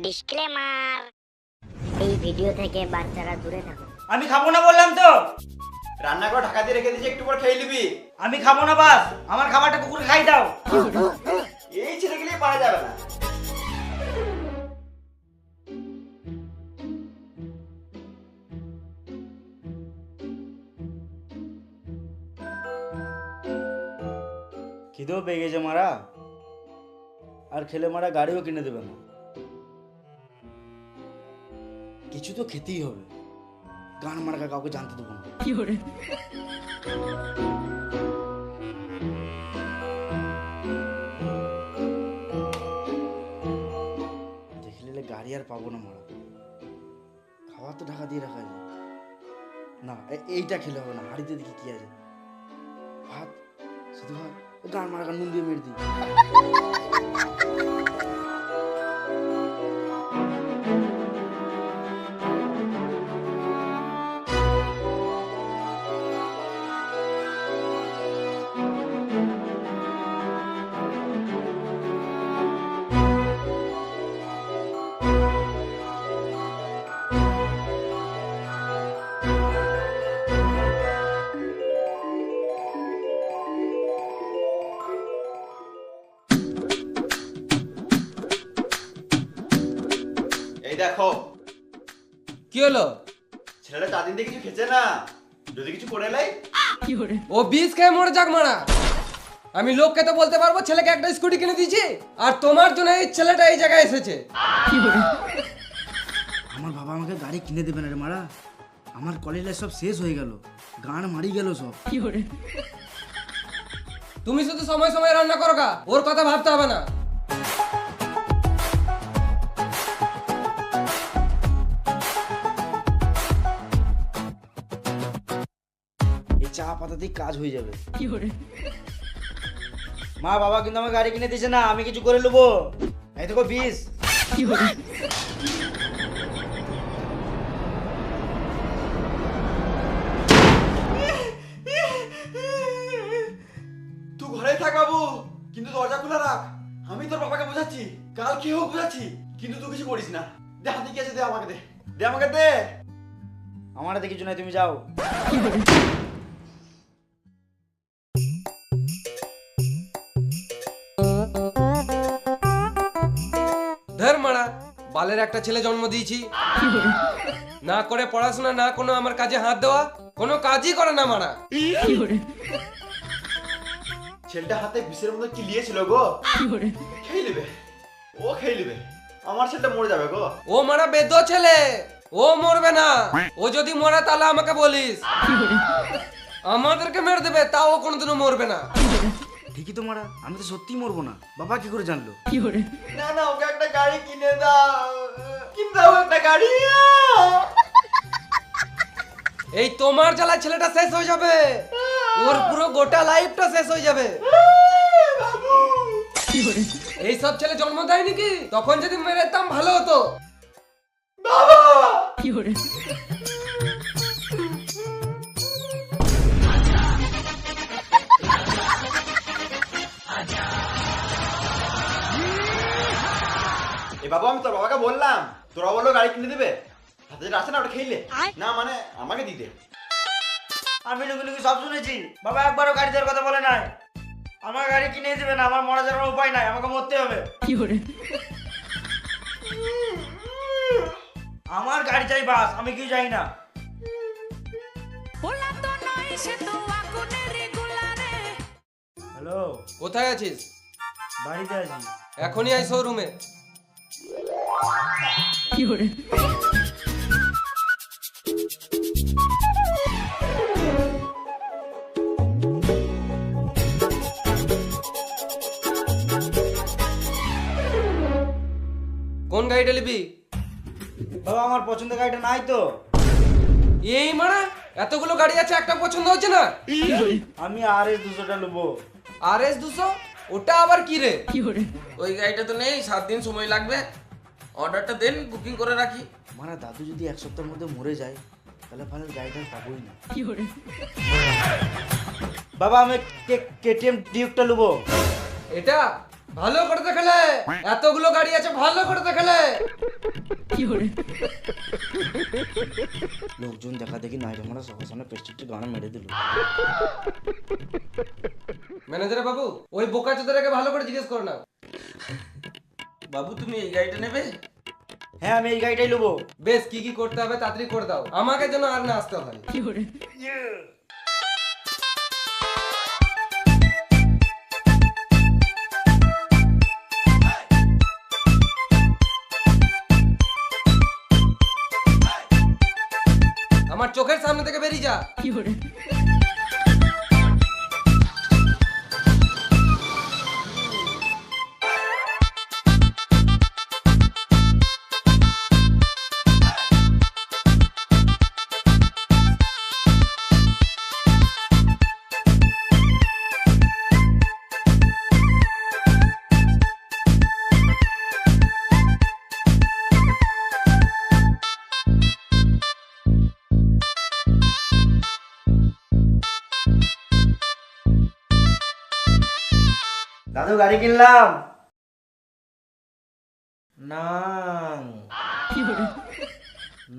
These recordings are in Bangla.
ডিসক্লেমার, এই ভিডিও থেকে বাচ্চারা দূরে থাকুন। আমি খাবো না বললাম তো। রান্না করে ঢাকা দিয়ে রেখে দিয়েছি, একটু পর খেয়ে নিবি। আমি খাবো না, বাস আমার খাবারটা কুকুরকে খাই দাও। এই ছেলেগুলি পারা যাবে না। খিদেও পেয়ে গেছে মারা, আর খেলে মারা গাড়িও কিনে দেবে না। কিছু তো খেতেই হবে, গান মারা কাউকে জানতে দেবো না। দেখলে গাড়ি আর পাবো না মারা, খাবার তো ঢাকা দিয়ে রাখা যায় না। এইটা খেলে হবে না, হাড়িতে দেখি কি আছে। ভাত, শুধু ভাত, গান মারা নুন দিয়ে মেরে দিই। এই দেখো, কি হলো? ছেলেটা 4 দিন থেকে কিছু খেছে না, যদি কিছু করে লাই। ও বিষ খেয়ে মরে যাক মারা। আমি লোককে তো বলতে পারবো ছেলেকে একটা স্কুটি কিনে দিয়েছি, আর তোমার জন্য এই ছেলেটা এই জায়গায় এসেছে। আমার বাবা আমাকে গাড়ি কিনে দেবে না রে মারা। আমার কলেজ লাইফ সব শেষ হয়ে গেল, গান মারি গেল সব। তুমি শুধু সময় সময় রান্না করো গা, ওর কথা ভাবতে হবে না। এই চা পাতা দিয়ে কাজ হয়ে যাবে। মা বাবা কিন্তু আমার গাড়ি কিনে দিয়েছে না, আমি কিছু করে নেবো। এই দেখো 20। তুই ঘরেই থাক বাবু, কিন্তু দরজা খোলা রাখ। আমি তোর বাবাকে বোঝাচ্ছি, কাল কি হোক বোঝাচ্ছি, কিন্তু তুই কিছু করিস না। দে, হাতে কি আছে দে আমাকে, দে দে আমাকে দে। আমার হাতে কিছু নাই, তুমি যাও। ধর মারা, বালের একটা ছেলে জন্ম দিয়েছি, না করে পড়াশোনা, না কোনো আমার কাজে হাত দেওয়া, কোনো কাজই করে না মারা। ছেলেটা হাতে বিষের মতো কি লিয়েছিল গো? খেয়ে নেবে, ও খেয়ে নেবে। আমার ছেলেটা মরে যাবে গো। ও মারা বেদ ছেলে, ও মরবে না। ও যদি মরে তাহলে আমাকে বলিস, আমাদেরকে মেরে দেবে, তাও ও কোনোদিনও মরবে না। ঠিকই তো মারা, আমি তো সত্যিই মরবো না। বাবা কি করে জানলো? না না, ওকে একটা গাড়ি কিনে দাও, কিনে দাও একটা গাড়ি। এই তোমার জ্বালায় ছেলেটা শেষ হয়ে যাবে, ওর পুরো গোটা লাইফটা শেষ হয়ে যাবে। এই সব ছেলে জন্ম দেয় নাকি? তখন যদি মেরে দিতাম ভালো হতো। এ বাবা, আমি তোর বাবাকে বললাম, তোরা বললো গাড়ি কিনে দেবে, হাতে যেটা আছে না ওটা খেলে না, মানে আমাকে দিতে। আমি লুকি লুকি সব শুনেছি। বাবা একবারও গাড়ি দেওয়ার কথা বলে নাই। আমার গাড়ি কিনে দেবে না, আমার মরা যাওয়ার উপায় নাই, আমাকে মরতে হবে। আমার গাড়ি চাই, বাস, আমি কি যাই না। হ্যালো, কোথায় আছিস? বাড়িতে আছি। এখনই আই শোরুমে। কোন গাড়িটা নিবি? বাবা আমার পছন্দের গাড়িটা নাই তো। এই মারা, এতগুলো গাড়ি আছে, একটা পছন্দ হচ্ছে না? আমি RS 200টা নেবো। RS 200? ওটা আবার কি রে? ওই গাড়িটা তো নেই, 7 দিন সময় লাগবে। অর্ডারটা দেন, বুকিং করে রাখি। মানে দাদু যদি 1 সপ্তাহের মধ্যে মরে যায়, তাহলে ভালো গাড়িটা পাবোই না। বাবা আমি KTM ডিউকটা নেবো। এটা ভালো করে দেখালে, এতগুলো গাড়ি আছে, ভালো করে দেখালে। লোকজন দেখা দেখি নাই আমরা সবার সামনে প্রেস্টিজটা গানা মেরে দিল। ম্যানেজার বাবু, ওই বোকা চোদাটাকে ভালো করে জিজ্ঞেস করো না। বাবু তুমি এই গাড়িটা নেবে? হ্যাঁ আমি এই গাড়িটাই নেবো। বেশ, কি কি করতে হবে তাড়াতাড়ি করে দাও, আমাকে যেন আর না আসতে হয়। আমার চোখের সামনে থেকে বেরিয়ে যা। দাদু গাড়ি কিনলাম। নাং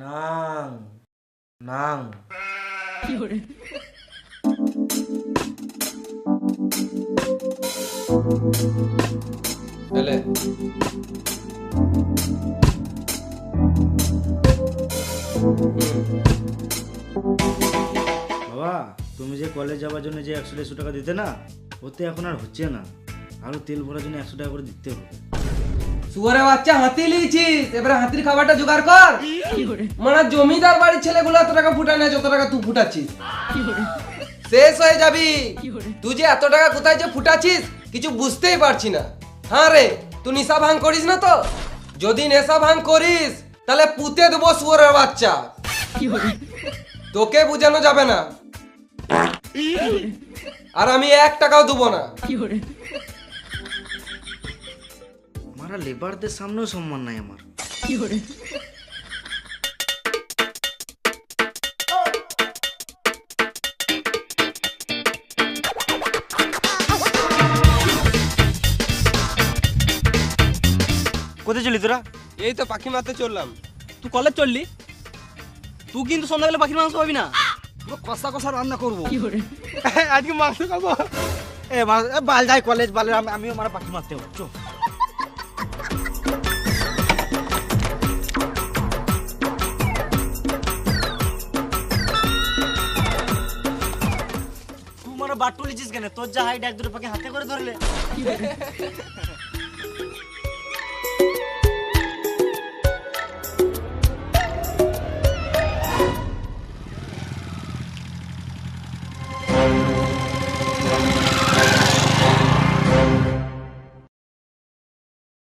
নাং নাং এলে বাবা, তুমি যে কলেজ যাওয়ার জন্য যে 100-150 টাকা দিতে না, ওতে এখন আর হচ্ছে না। আরো তেল ভরার জন্য 100 টাকা করে দিতে হবে। শুয়ারে বাচ্চা, হাতি লিয়েছিস, এবারে হাতির খাবারটা জোগাড় কর। মানে জমিদার বাড়ির ছেলেগুলো এত টাকা ফুটায় না যত টাকা তুই ফুটাচ্ছিস। শেষ হয়ে যাবি। তুই যে এত টাকা কোথায় যে ফুটাচ্ছিস কিছু বুঝতেই পারছি না। হ্যাঁ রে, তুই নেশা ভাঙ করিস না তো? যদি নেশা ভাঙ করিস তাহলে পুঁতে দেবো শুয়ারের বাচ্চা। তোকে বোঝানো যাবে না, আর আমি 1 টাকাও দেবো না। মারা লেবারদের সামনেও সম্মান নাই আমার। কোথায় চলি তোরা? এই তো পাখি মারতে চললাম। তুই কলেজ চললি? তুই কিন্তু সন্ধ্যাবেলা পাখির মাংস পাবি না। কষা কষা রান্না করবো আজকে মাংস খাবো। বাল যাই কলেজ, বালের আমিও মারা পাখি মারতে হবে। চো তুই মানে বাট তুলেছিস কেন? তোর যা হাইট 1-2 পাখি হাতে করে ধরলে।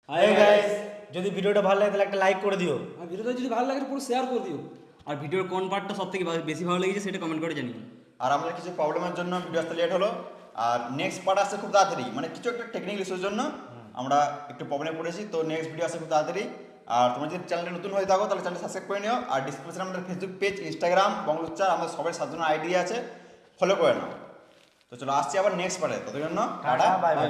হাই গাইস, যদি ভিডিওটা ভালো লাগে তাহলে একটা লাইক করে দিও। আর ভিডিওটা যদি ভালো লাগে পুরো শেয়ার করে দিও। আর ভিডিওর কোন পার্টটা সবথেকে বেশি ভালো লেগেছে সেটা কমেন্ট করে জানিও। আর আমাদের কিছু প্রবলেমের জন্য ভিডিও আসতে লেট হলো, আর নেক্সট পার্ট আসছে খুব তাড়াতাড়ি, মানে কিছু একটা টেকনিক্যাল ইস্যুর জন্য আমরা একটু প্রবলেমে পড়েছি। তো নেক্সট ভিডিও আসছে খুব তাড়াতাড়ি। আর তোমরা যদি চ্যানেলটা নতুন হয়ে থাকো তাহলে চ্যানেল সাবস্ক্রাইব করে নিও। আর ডিসক্রিপশনে আমাদের ফেসবুক পেজ, ইনস্টাগ্রাম, বঙ্গলুচ্চার, আমাদের সবাই 7 জনের আইডি আছে, ফলো করে নাও। তো চলো আসছি আবার নেক্সট পার্টে, ততক্ষণ টাটা, বাই বাই।